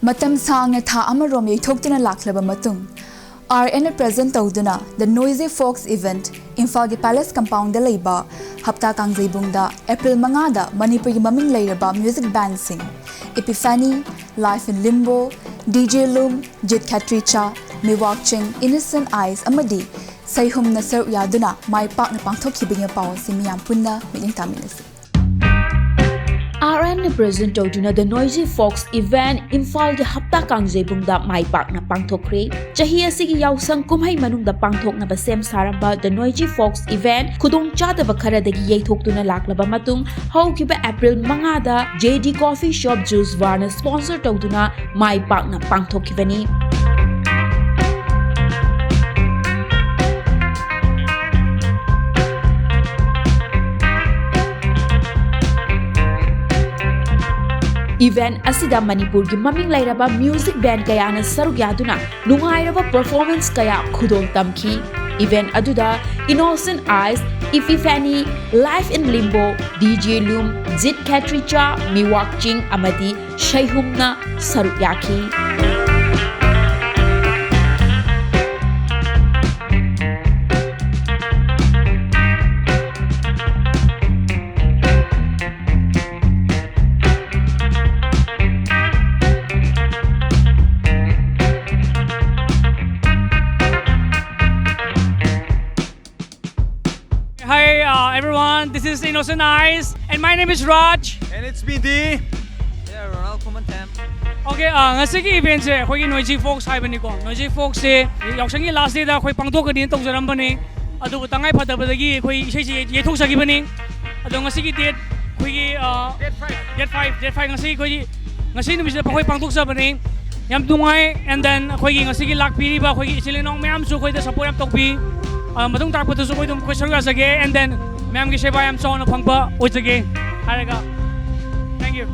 Matam sang tha amarom yaithoktina laklaba matung RN present tawduna the Noisy Folks event Imphal gi Palace compound da leiba hapta kangzeibungda April 5 da Manipur gi maming leiraba music band sing Epiphany, Life in Limbo, DJ Loom, Jit Katricha, Me Watching, Innocent Eyes amadi Saihum na ser yaduna mai pak na pangthokibinga paw si miyam punna miling taminasi RN present tawduna the Noisy Folks event Imphal gi hapta kangzeibungda mai pak na pangthokre chahi asigi yausang kumhai manungda pangthokna ba sem saramba the Noisy Folks event khudong chadaba kharadagi yeithoktuna laklaba matung haukiba April 5 da JD Coffee Shop Juice Varna sponsor tawduna mai pak na pangthokibani Event asida Manipur gi maming lairaba music band kaya na saruk yaduna nungairaba performance kaya khudong tamki event aduda Innocent Eyes, Epiphany, Life in Limbo, DJ Loom, Jit Katricha, Me Watching amadi Shaihumna saruk yaki Hi everyone, this is Innocent Eyes and my name is Raj. And it's BD. Yeah, Ronald Kumantem. Okay, ngasigi event se khoi Noisy Folks haibani ko. Noisy Folks se yausang last day da khoi pangthokani tawjarambani. Adu tangai phadabadagi khoi isai se yethosagibani. Adu ngasigi date khoi date 5 ngasi khoi ngasi numis da khoi pangthokjabani. Yam tungai and then khoi ngasigi lakpiriba khoi isilinong mayam su khoi da support yam tokbi. Madung takpatu su khoi dum khoi sarga sage and then mayam gi seba yam chawna phangpa oisage. Haraga. Thank you.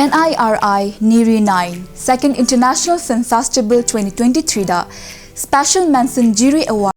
NIRI NIRI 9 Second International Film Festival 2023 da Special Mention Jury Award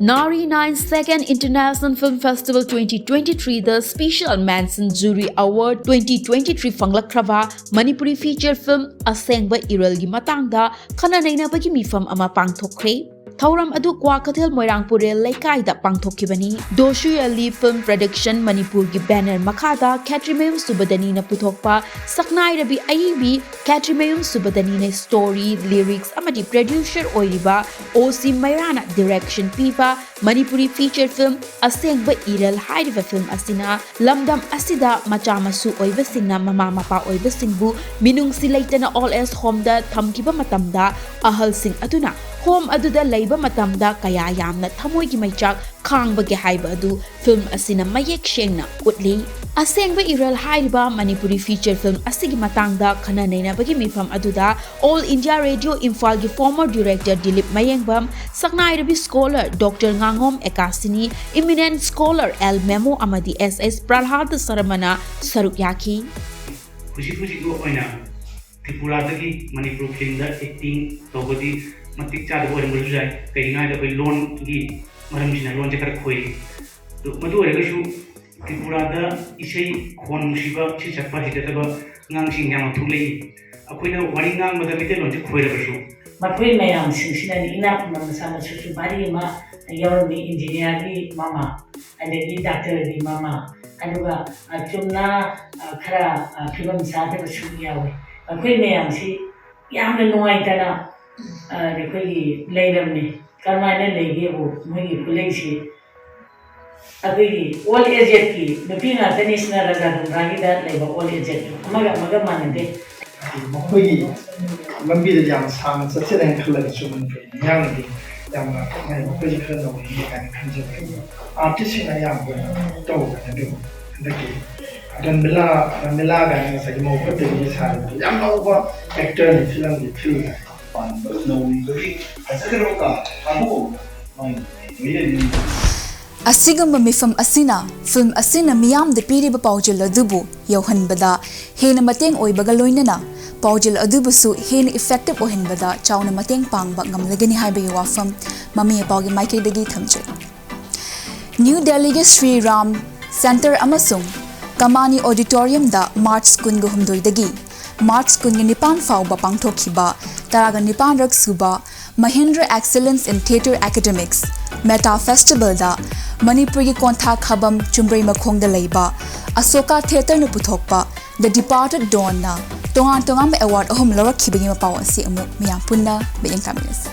Nari 9 Second International Film Festival 2023 the Special Mention Jury Award 2023 Fanglakrava Manipuri feature film Asengba Iral gi matangda khana nainabagi mifam ama pangthokre Thauram adu Kwakathel Moirangpurel Laikai da pangthokibani Doshu Ali Film Production Manipur gi banner makhada Katrimayum Subadani na puthokpa Saknai Rabi Aibi Katrimayum Subadani na story lyrics amadi producer oiriba OC Mairana direction pipa Manipuri feature film Asengba Iral haidiva film asina lamdam asida machamasu oibasingna mama mapa oibasingbu minung silaitana all as home da thamkiba matamda ahal sing aduna home aduda laiba matamda kaya yamna thamoi gi maichak khangba ge haiba adu film asina mayek shengna utli Asengba Iral haiba Manipuri feature film asigi matangda khana naina bagi mifam aduda All India Radio Imphal gi former director Dilip Mayengbam Saknai Rabi scholar Dr Ngangom Ekasini eminent scholar L Memo amadi SS Pralhad Saramana saruk yaki khushi go oina Tripura dagi Manipur film da acting tobodi matik cha do oi jai kai ngai da koi loan gi maram jina loan jakar khoi to madu ore shu Tripurada isei khon musiba chi chakpa hidetaba ngangsing yang thulei akoina waringang mada mite lonje khoirabasu Mapui mayam singsina ni ina kuma sama susu bari ma yawan ni engineer ni mama ada ni doctor ni mama aduga chumna khara phibam saade basu yawe mapui mayam si yamna nuai tana rekoi leiram ni karmana lege bo mui kulei si अभी all age की नपी ना तनी इसना लगा दूँगी दार लेबा all age मगर माने दे मखोई लंबी द याम सांग सच्चे रंग खलग सुमन पे याम दी याम ना मैं मखोई खन नो ये कान खंजे आर्टिस्ट ना याम को तो ने दो दके अदन मिला गाने सही मो को ते ये सारे याम नो को एक्टर ने फिल्म की फिल्म पान नो वी ऐसे रो का हमको मैं Asigamba mifam asina film asina miyam de piriba paujil adubu yohanbada hena mateng oibaga loinana paujil adubusu hena effective ohinbada chauna mateng pangba ngamlagani haiba wafam mami paugi maike dagi thamje New Delhi ge Sri Ram Center amasung Kamani Auditorium da March kungu humdoi dagi March kungu nipan fauba pangthokhiba taraga nipan rak suba Mahindra Excellence in Theatre Academics Meta Festival da Manipuri Kontha Khabam Chumbrei Makhong da Leiba Asoka Theatre nu puthokpa The Departed Dawn na tongan award ahom lawak khibagi Mapao asi amu miyam punna beyang kamilis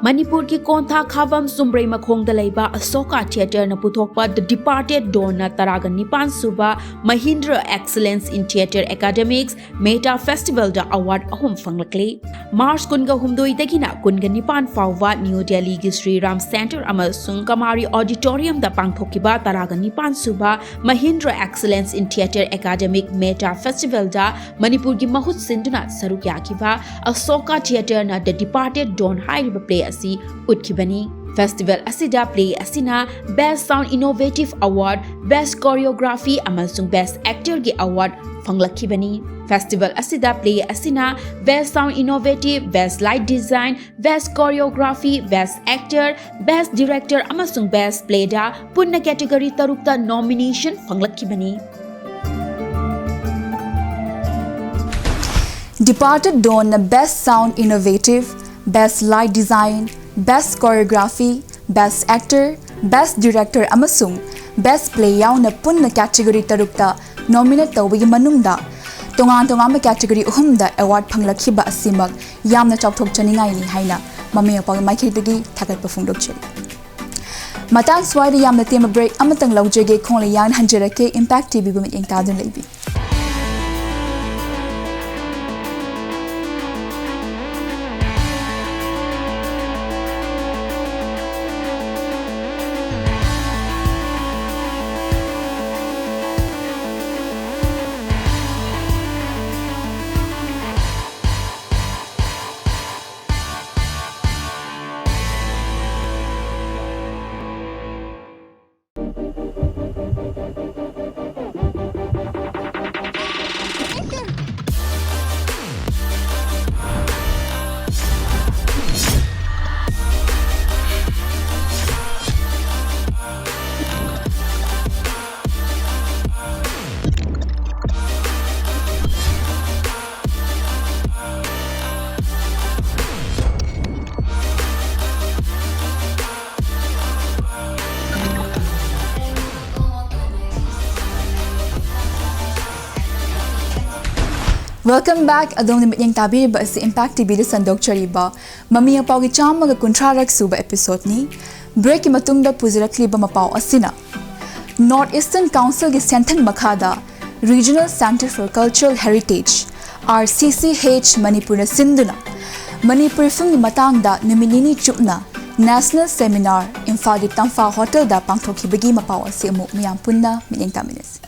Manipur ki Kontha Khabam Sumbrei Makhong da Leiba Asoka Theatre na puthokpa The Departed Dawn na taraga nipan suba Mahindra Excellence in Theatre Academics Meta Festival da award ahum fanglakle March kunga humdoi dagina kunga nipan fawwa New Delhi ki Sri Ram Center amasung Kamari Auditorium da pangthokiba taraga nipan suba Mahindra Excellence in Theatre Academic Meta Festival da Manipur ki mahut sinduna saruk yakiba Asoka Theatre na The Departed Dawn hairiba play asi utkibani Festival asida play asina Best Sound Innovative Award Best Choreography amasung Best Actor gi award fanglakibani Festival asida play asina Best Sound Innovative Best Light Design Best Choreography Best Actor Best Director amasung Best Play da punna category tarukta nomination fanglakibani Departed Dawn na Best Sound Innovative Best Light Design, Best Choreography, Best Actor, Best Director amasung Best Play yauna punna category tarukta nominate tawigi manungda tongan category uhumda award phanglakhiba asimak yamna chawthok chaningai ni haina mami apang maikhetagi thagat pafungdok cheri matang swai yamna tema break amatang laujege khongla yan hanjerake Impact TV bumit eng tadun leibi Welcome back adong nimit yang tabi ba si Impact TV de sandok chariba mami Mapao gi chama ga kuntrarak suba episode ni break ki matungda puzirak liba Mapao asina North Eastern Council gi senthan makhada Regional Center for Cultural Heritage RCCH Manipur na sinduna Manipur fung matang da niminini chupna National Seminar Imphal di Tamfa Hotel da pangthokhibagi Mapao asi amu miyam punna mining taminis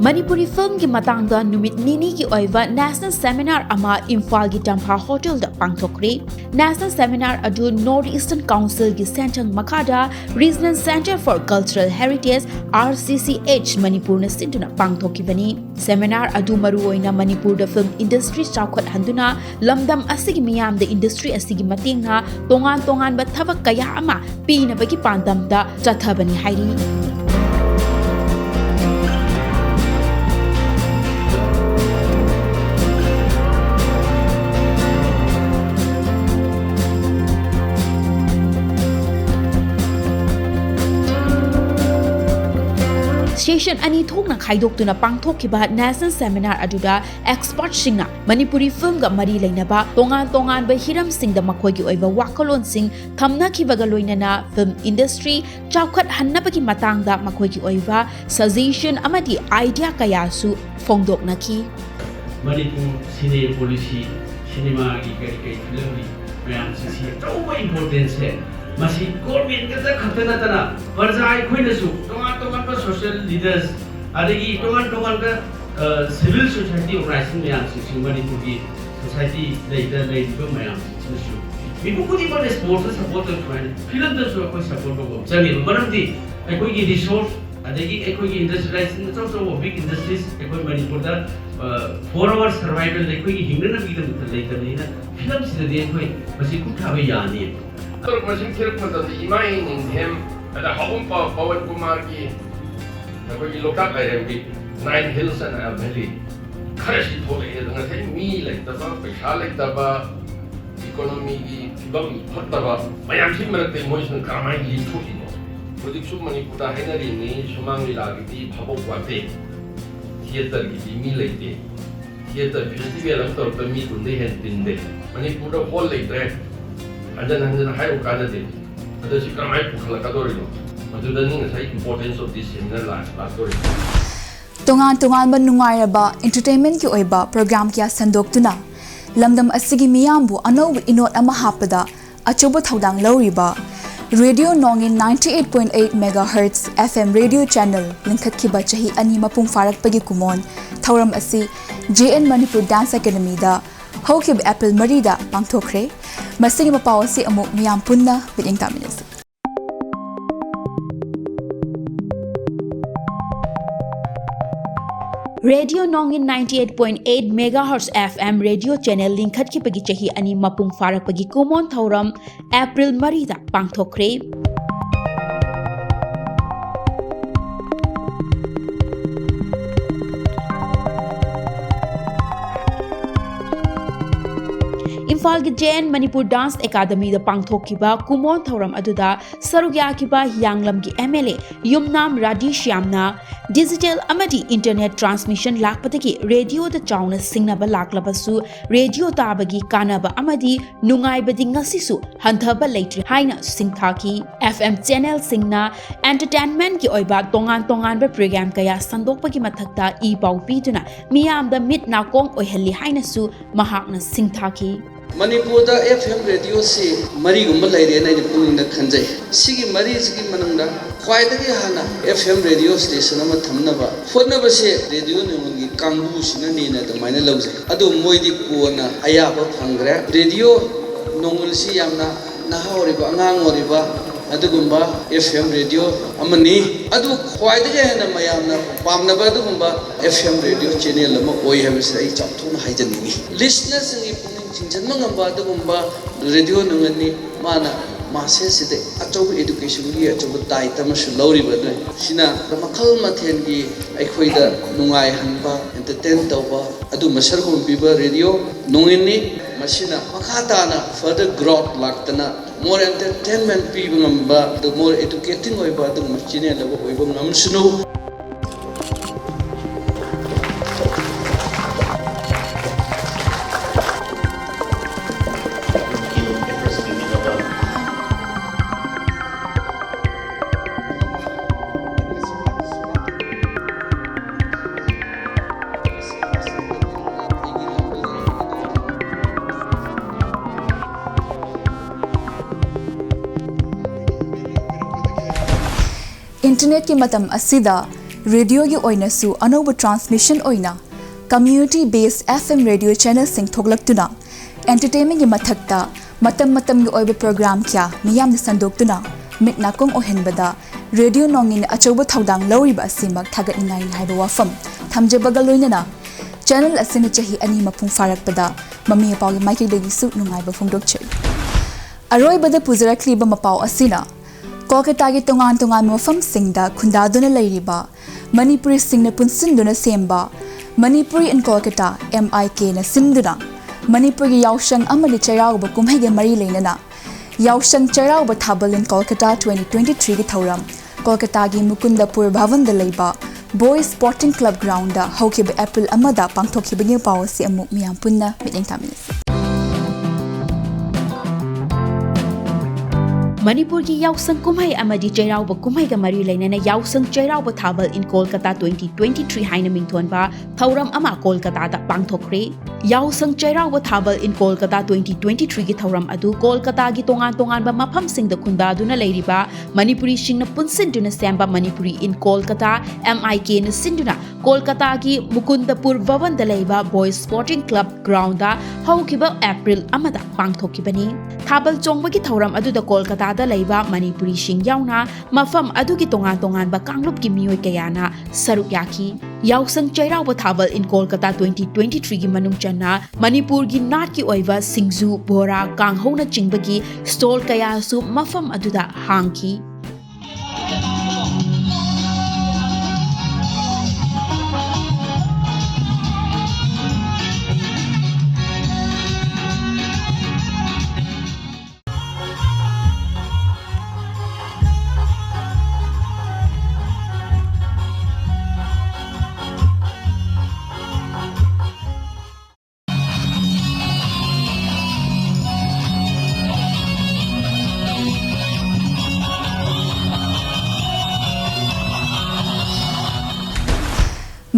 Manipuri film ki matangda numit nini ki oiva national seminar ama Imphal gi Tampha Hotel da pangthokri. National seminar adu North Eastern Council gi Sentang Makada Regional Center for Cultural Heritage RCCH Manipur na sintuna pangthokibani. Seminar adu maruoina Manipur da film industry chawkhat handuna lamdam asigi miyam da industry asigi matingna tongan ba thabak kaya ama pina bagi pandam da chathabani hairi. Station ani thokna khaidokuna pangthokkiba national seminar aduda expert singna Manipuri film ga mari leinaba tongan ba hiram singda makhoi gi oiba wakalon sing thamna khibaga loinana film industry chawkhat hannabagi matangda makhoi gi oiba suggestion amadi idea kaya su phongdokna ki Manipur cine policy cinema gi kai film ni mayam si so important hai Masi government kata khatana tana parjai khoina su tongan pa social leaders adagi tongan ka civil society organization mayam si Manipur ki society leader mayam su bibu kudi ba sport support to film da so ko support ko chani maramdi ekoi ki resource adagi ekoi ki industrialization so big industries ekoi Manipur da for our survival ekoi ki hingna bi da leader ni na film si da ekoi masi ku thabe yani Turk masing kirk mata imai in him ada habum Pawan Kumar ki koi lokak airem bi Nine Hills and a Valley kharashi thole nga thai mi like taba paisa like taba economy ki kibam taba mayam sin marak moi sun karamai li thuki no project su Manipur da hainari ni sumang li lagi ti bhabok wate theater ki mi like te theater festival am tor ta mi kun de hen tin de Manipur da hall like tre Anjan hai ukana de ada si karamai pukhala kadori no madu ni sai importance of this seminar last story Tongan ba nungairaba entertainment ki oiba program kya sandoktuna lamdam asigi miyambu anow inot ama hapada achobo thodang loriba Radio Nongin 98.8 MHz FM radio channel linkhat ki ba chahi ani mapung farak pagi kumon thauram asi JN Manipur Dance Academy da Hokib April Marida pangthokre masigi Mapao si amuk miyam punna biling taminisi Radio Nongin 98.8 MHz FM radio channel linkhat ki pagi chahi ani mapung farak pagi kumon thauram April Marida pangthokre Imphal gi JN Manipur Dance Academy da pangthokkiba kumon thauram aduda sarugya kiba yanglam gi MLA Yumnam Radhi Shyamna digital amadi internet transmission lakpataki radio da chauna singnaba laklabasu radio tabagi kanaba amadi nungai badi ngasisu hanthaba leitri haina singthaki FM channel singna entertainment ki oiba tongan ba program kaya sandokpagi mathakta e pau piduna miyam da mit na kong oihalli haina su mahakna singthaki Manipur da FM radio si mari gumba laire na ni pungna khanjai sigi mari sigi manangda khwaidagi hana FM radio station ama thamnaba phonaba se radio nungi kangbu sina ni na damaina lauje adu moidi kona ayaba phangre radio nongul si yamna nahawriba angang oriba adugumba FM radio amani adu khwaidagi hana mayamna pamnaba adugumba FM radio channel ama oi habisa ai chapthuna haijani listeners ni Jinjan mangamba adugumba radio nungani mana mase side achob education gi achob dai tamasu lawriba doi sina makhal mathen gi aikhoida nungai hanba entertain tawba adu masar ko biba radio nungini masina makhata na further growth laktana more entertainment people ngamba the more educating oiba adu machine labo oiba ngamsunu Internet ki matam asida radio gi oina su anoba transmission oina community based FM radio channel sing thoglaktuna entertainment gi mathakta matam gi oiba program kya miyam ni sandoktuna mitna kong ohenbada radio nongin achoba thodang loriba asimak thagat ngai haiba wafam thamjabaga loinana channel asina chahi ani mapung farakpada mami Mapao gi maiki degi su nungai ba phongdok chei aroi bada pujarakli ba Mapao asina Kolkata gi tongan mafam singda khundaduna leiriba Manipuri singna punsinduna semba Manipuri in Kolkata MIK na sinduna Manipur gi yawshang amani chairau ba kumhai ge mari leinana yawshang chairau ba thabal in Kolkata 2023 gi thoram Kolkata gi Mukundapur Bhavan da leiba Boys Sporting Club ground da haukiba April amada pangthokhiba ngi pawsi amuk miyam punna miteng taminasi Manipur ki yausang kumhai amadi chairauba kumhai ga mari lainana yausang chairauba thabal in Kolkata 2023 haina mingthon ba thauram ama Kolkata da pangthokre yausang chairauba thabal in Kolkata 2023 gi thauram adu Kolkata gi tongan ba mafam sing da khunda duna leiriba Manipuri singna punsin duna samba Manipuri in Kolkata MIK na sinduna Kolkata gi Mukundapur Bhavan da leiba Boys Sporting Club ground da haukiba April amada pangthokibani thabal chongba gi thauram adu da Kolkata da leiba Manipuri sing yauna mafam adu gi tongan ba kanglup gi mioi kayana saruk yaki yausang chairauba thabal in Kolkata 2023 gi manung channa Manipur gi nat ki oiva singju bora kanghona chingba gi stall kaya su mafam adu da hangki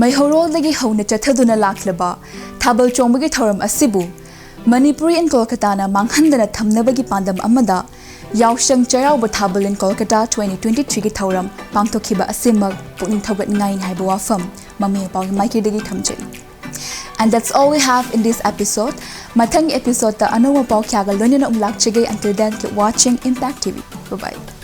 Maihorol dagi hauna chathaduna laklaba thabal chongbagi thoram asibu Manipuri in Kolkata na manghandana thamnabagi pandam amada yawshang chairauba thabal in Kolkata 2023 gi thoram pangthokhiba asimag puning thogat ngai haiba wafam Mami Mapao gi maiki dagi thamjai. And that's all we have in this episode. Mathang episode ta anawa Mapao kyaga loinana umlak chige until then keep watching Impact TV. Bye bye.